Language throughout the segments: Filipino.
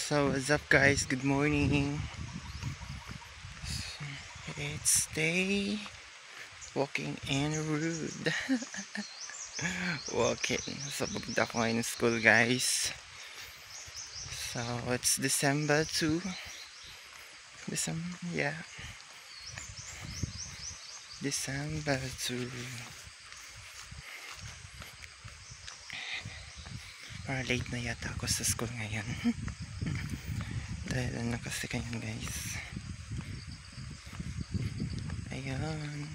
So what's up guys, good morning. It's day walking in road. Walking. So pupunta ako ngayon ng school guys. So it's December 2. December 2. Para late na yata ako sa school ngayon. Dahil ano kasi kanyan guys. Ayan.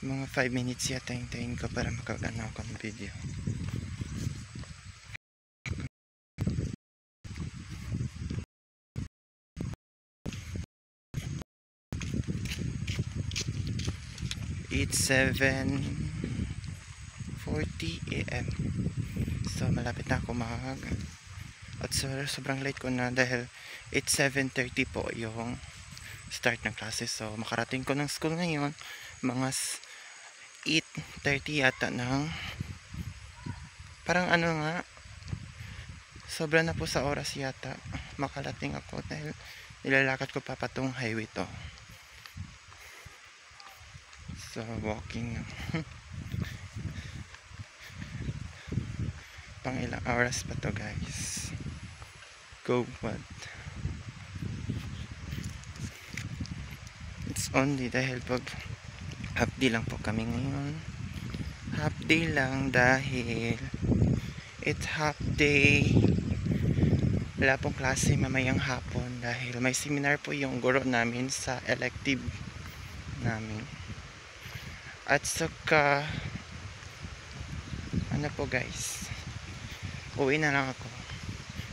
Mga 5 minutes yata hintayin ko para makagana ako ng video. It's 7:40 AM. So malapit na ako at sobrang late ko na dahil it's 7:30 po yung start ng klase. So makarating ko ng school ngayon mga 8:30 yata ng parang ano nga, sobra na po sa oras yata makalating ako dahil nilalakad ko pa patong highway to. So walking. Pang ilang hours pa to guys. Go what? It's only dahil pag half day lang po kami ngayon. Half day lang dahil it's half day. Wala pong klase mamayang hapon dahil may seminar po yung guro namin sa elective namin. At saka ano po guys, uwi na lang ako.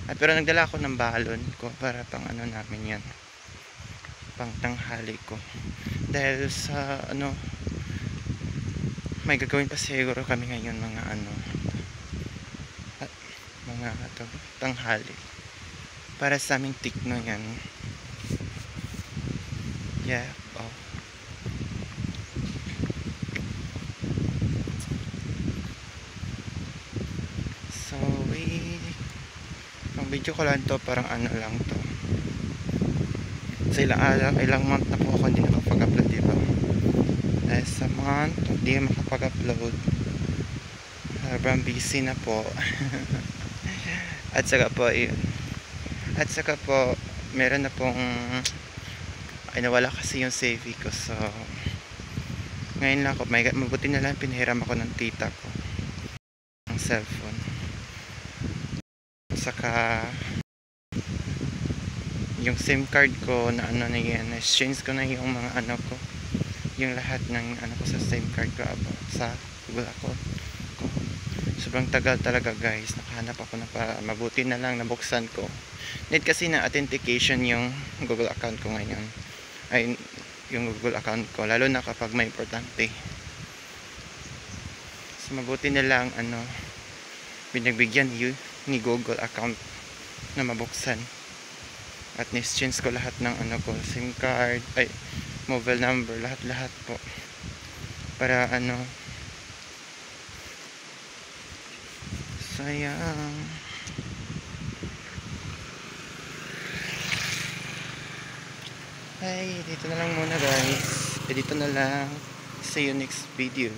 Pero nagdala ako ng balon ko para pang ano namin yan, pang tanghali ko. Dahil sa ano, may gagawin pa siguro kami ngayon mga ano, mga tanghali para sa aming tikno yan. Yeah, oh. So ang video ko lang to, parang ano lang to. Sa ilang month na po ako hindi nakapag-upload, diba? Dahil sa month hindi makapag-upload, sobrang busy na po. At saka po meron na pong ay nawala kasi yung saving ko. So ngayon lang ako, mabuti na lang pinahiram ako ng tita ko ng cellphone. Saka yung SIM card ko na ano na yan, exchange ko na yung mga ano ko, yung lahat ng ano ko sa SIM card ko sa Google account ko. Sobrang tagal talaga guys, nakahanap ako na para mabuti na lang nabuksan ko. Need kasi na authentication yung Google account ko ngayon, ay yung Google account ko, lalo na kapag may importante. So mabuti na lang ano, binagbigyan ni Google account na mabuksan. At ni-exchange ko lahat ng ano ko, SIM card, ay mobile number, lahat po. Para ano, sayang. Ay, dito na lang muna guys. Dito na lang. See you next video.